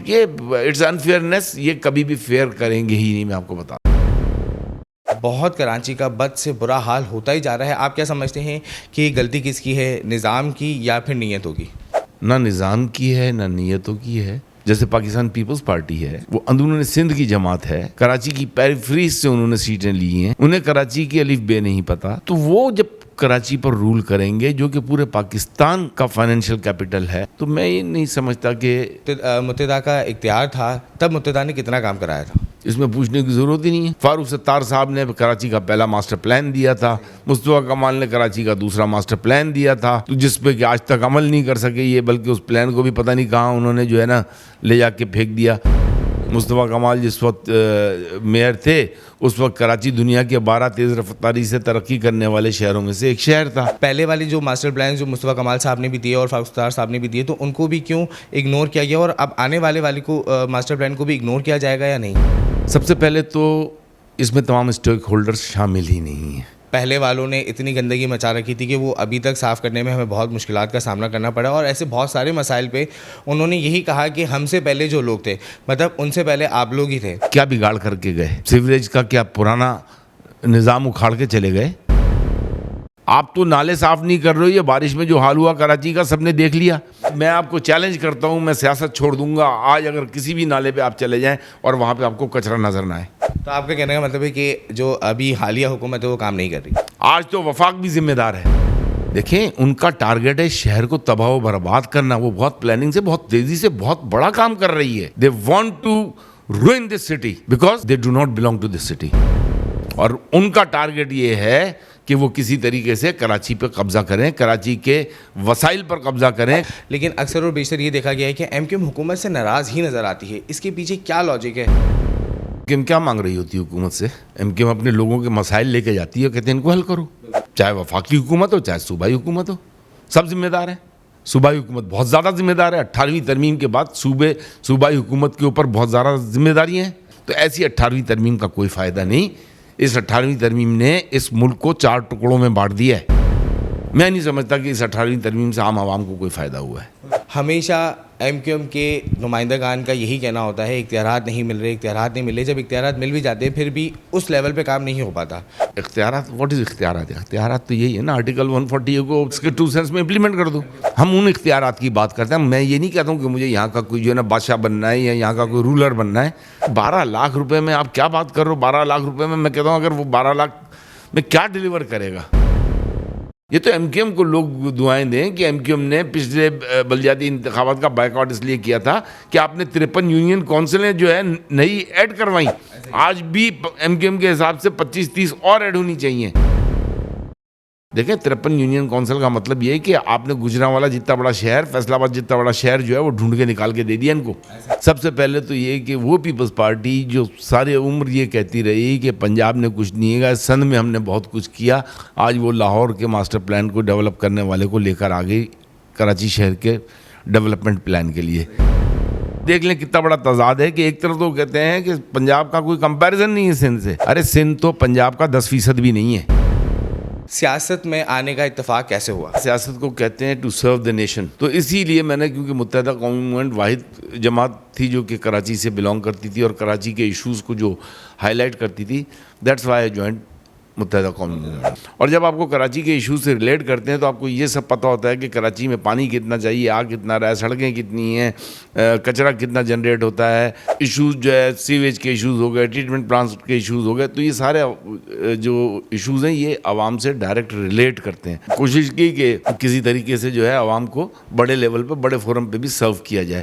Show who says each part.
Speaker 1: یہ اٹس انفیئرنیس، یہ کبھی بھی فیئر کریں گے ہی نہیں، میں آپ کو بتا.
Speaker 2: بہت کراچی کا بد سے برا حال ہوتا ہی جا رہا ہے. آپ کیا سمجھتے ہیں کہ غلطی کس کی ہے، نظام کی یا پھر نیتوں کی؟
Speaker 1: نہ نظام کی ہے نہ نیتوں کی ہے. جیسے پاکستان پیپلز پارٹی ہے، وہ اندرون سندھ کی جماعت ہے، کراچی کی پیریفریز سے انہوں نے سیٹیں لی ہیں، انہیں کراچی کی الف بے نہیں پتا. تو وہ جب کراچی پر رول کریں گے جو کہ پورے پاکستان کا فائنینشیل کیپٹل ہے، تو میں یہ نہیں سمجھتا کہ
Speaker 2: متحدہ کا اختیار تھا، تب متحدہ نے کتنا کام کرایا تھا؟
Speaker 1: اس میں پوچھنے کی ضرورت ہی نہیں ہے. فاروق ستار صاحب نے کراچی کا پہلا ماسٹر پلان دیا تھا، مصطفیٰ کمال نے کراچی کا دوسرا ماسٹر پلان دیا تھا، تو جس پہ کہ آج تک عمل نہیں کر سکے یہ، بلکہ اس پلان کو بھی پتہ نہیں کہاں انہوں نے جو ہے نا لے جا کے پھینک دیا. مصطفیٰ کمال جس وقت میئر تھے اس وقت کراچی دنیا کے 12 تیز رفتاری سے ترقی کرنے والے شہروں میں سے ایک شہر تھا.
Speaker 2: پہلے والی جو ماسٹر پلان جو مصطفیٰ کمال صاحب نے بھی دیے اور فاروق ستار صاحب نے بھی دیے، تو ان کو بھی کیوں اگنور کیا گیا، اور اب آنے والے کو ماسٹر پلان کو بھی اگنور کیا جائے گا یا نہیں؟
Speaker 1: سب سے پہلے تو اس میں تمام اسٹیک ہولڈرز شامل ہی نہیں ہیں.
Speaker 2: پہلے والوں نے اتنی گندگی مچا رکھی تھی کہ وہ ابھی تک صاف کرنے میں ہمیں بہت مشکلات کا سامنا کرنا پڑا، اور ایسے بہت سارے مسائل پہ انہوں نے یہی کہا کہ ہم سے پہلے جو لوگ تھے، مطلب ان سے پہلے آپ لوگ ہی تھے.
Speaker 1: کیا بگاڑ کر کے گئے؟ سیوریج کا کیا پرانا نظام اکھاڑ کے چلے گئے؟ آپ تو نالے صاف نہیں کر رہے ہو. یہ بارش میں جو حال ہوا کراچی کا سب نے دیکھ لیا. میں آپ کو چیلنج کرتا ہوں، میں سیاست چھوڑ دوں گا آج اگر کسی بھی نالے پہ آپ چلے جائیں اور وہاں پہ آپ کو کچرا نظر نہ آئے.
Speaker 2: تو آپ کا کہنے کا مطلب ہے کہ جو ابھی حالیہ حکومت ہے وہ کام نہیں کر رہی؟
Speaker 1: آج تو وفاق بھی ذمہ دار ہے. دیکھیں ان کا ٹارگیٹ ہے شہر کو تباہ و برباد کرنا. وہ بہت پلاننگ سے، بہت تیزی سے بہت بڑا کام کر رہی ہے. They want to ruin this city because they do not belong to this city. اور ان کا ٹارگیٹ یہ ہے کہ وہ کسی طریقے سے کراچی پہ قبضہ کریں، کراچی کے وسائل پر قبضہ کریں.
Speaker 2: لیکن اکثر اور بیشتر یہ دیکھا گیا ہے کہ ایم کیو ایم حکومت سے ناراض ہی نظر آتی ہے. اس کے پیچھے کیا لاجک ہے؟
Speaker 1: ایم کیا مانگ رہی ہوتی ہے حکومت سے؟ ایم کیو ایم اپنے لوگوں کے مسائل لے کے جاتی ہے، کہتے ہیں ان کو حل کرو. چاہے وفاقی حکومت ہو چاہے صوبائی حکومت ہو، سب ذمہ دار ہیں. صوبائی حکومت بہت زیادہ ذمہ دار ہے. 18ویں ترمیم کے بعد صوبائی حکومت کے اوپر بہت زیادہ ذمہ داریاں ہیں. تو ایسی 18ویں ترمیم کا کوئی فائدہ نہیں. اس 18ویں ترمیم نے اس ملک کو 4 ٹکڑوں میں بانٹ دیا ہے. میں نہیں سمجھتا کہ اس 18ویں ترمیم سے عام عوام کو کوئی فائدہ ہوا ہے.
Speaker 2: ہمیشہ ایم کیو ایم کے نمائندگان کا یہی کہنا ہوتا ہے اختیارات نہیں مل رہے، اختیارات نہیں مل رہے. جب اختیارات مل بھی جاتے ہیں پھر بھی اس لیول پہ کام نہیں ہو پاتا.
Speaker 1: اختیارات واٹ از اختیارات؟ اختیارات تو یہی ہے نا، آرٹیکل 140 کو اس کے 2 سینس میں امپلیمنٹ کر دو. ہم ان اختیارات کی بات کرتے ہیں. میں یہ نہیں کہتا ہوں کہ مجھے یہاں کا کوئی جو ہے نا بادشاہ بننا ہے یا یہاں کا کوئی رولر بننا ہے. 12 لاکھ روپے میں آپ کیا بات کر رہے ہو؟ 12 لاکھ روپے میں کہتا ہوں اگر وہ 12 لاکھ میں کیا ڈیلیور کرے گا؟ یہ تو ایم کیو ایم کو لوگ دعائیں دیں کہ ایم کیو ایم نے پچھلے بلدیاتی انتخابات کا بائیکاٹ اس لیے کیا تھا کہ آپ نے 53 یونین کونسلیں جو ہے نئی ایڈ کروائیں. آج بھی ایم کیو ایم کے حساب سے 25-30 اور ایڈ ہونی چاہیے. دیکھیں 53 یونین کونسل کا مطلب یہ ہے کہ آپ نے گجرانوالا جتنا بڑا شہر، فیصل آباد جتنا بڑا شہر جو ہے وہ ڈھونڈ کے نکال کے دے دیا ان کو. سب سے پہلے تو یہ کہ وہ پیپلز پارٹی جو سارے عمر یہ کہتی رہی کہ پنجاب نے کچھ نہیں ہے، سندھ میں ہم نے بہت کچھ کیا، آج وہ لاہور کے ماسٹر پلان کو ڈیولپ کرنے والے کو لے کر آ گئی کراچی شہر کے ڈیولپمنٹ پلان کے لیے. دیکھ لیں کتنا بڑا تضاد ہے کہ ایک طرف تو کہتے ہیں کہ پنجاب کا کوئی کمپیریزن نہیں ہے سندھ سے. ارے سندھ تو پنجاب کا 10% بھی نہیں ہے.
Speaker 2: سیاست میں آنے کا اتفاق کیسے ہوا؟
Speaker 1: سیاست کو کہتے ہیں ٹو سرو دا نیشن. تو اسی لیے میں نے، کیونکہ متحدہ قومی موومنٹ واحد جماعت تھی جو کہ کراچی سے بلانگ کرتی تھی اور کراچی کے ایشوز کو جو ہائی لائٹ کرتی تھی، دیٹس وائی آئی جوائنڈ متحدہ قومی موومنٹ. اور جب آپ کو کراچی کے ایشوز سے ریلیٹ کرتے ہیں تو آپ کو یہ سب پتہ ہوتا ہے کہ کراچی میں پانی کتنا چاہیے، آگ کتنا رہا ہے، سڑکیں کتنی ہیں، کچرا کتنا جنریٹ ہوتا ہے، ایشوز جو ہے سیویج کے ایشوز ہو گئے، ٹریٹمنٹ پلانٹس کے ایشوز ہو گئے. تو یہ سارے جو ایشوز ہیں یہ عوام سے ڈائریکٹ ریلیٹ کرتے ہیں. کوشش کی کہ کسی طریقے سے جو ہے عوام کو بڑے لیول پہ، بڑے فورم پہ بھی سرو کیا جائے.